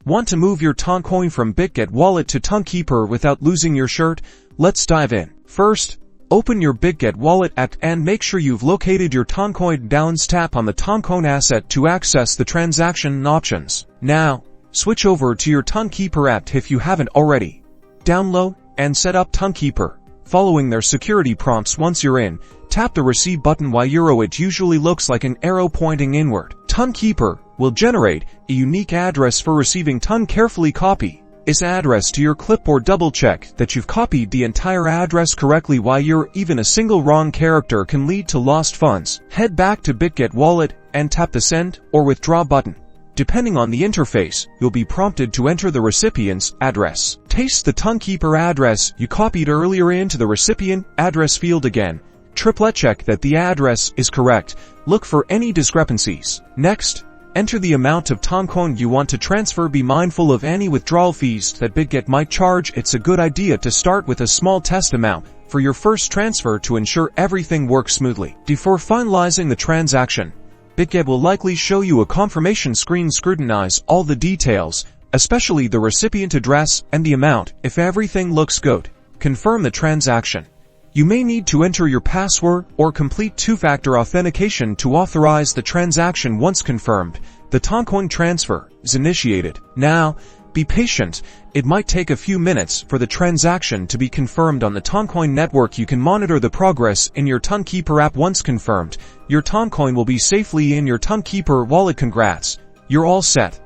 Want to move your Toncoin from Bitget Wallet to Tonkeeper without losing your shirt? Let's dive in. First, open your Bitget Wallet app and make sure you've located your Toncoin balance. Tap on the Toncoin asset to access the transaction options. Now, switch over to your Tonkeeper app if you haven't already. Download and set up Tonkeeper. Following their security prompts. Once you're in, tap the receive button. It usually looks like an arrow pointing inward. Tonkeeper will generate a unique address for receiving. Carefully copy this address to your clipboard. Double check that you've copied the entire address correctly. Even a single wrong character can lead to lost funds. Head back to Bitget Wallet and tap the send or withdraw button. Depending on the interface, you'll be prompted to enter the recipient's address. Paste the Tonkeeper address you copied earlier into the recipient address field again. Triple check that the address is correct. Look for any discrepancies. Next, enter the amount of Toncoin you want to transfer. Be mindful of any withdrawal fees that Bitget might charge. It's a good idea to start with a small test amount for your first transfer to ensure everything works smoothly. Before finalizing the transaction, Bitget will likely show you a confirmation screen. Scrutinize all the details, especially the recipient address and the amount. If everything looks good, confirm the transaction. You may need to enter your password or complete two-factor authentication to authorize the transaction. Once confirmed, the Toncoin transfer is initiated. Now, be patient. It might take a few minutes for the transaction to be confirmed on the Toncoin network. You can monitor the progress in your Tonkeeper app. Once confirmed, your Toncoin will be safely in your Tonkeeper wallet. Congrats, you're all set.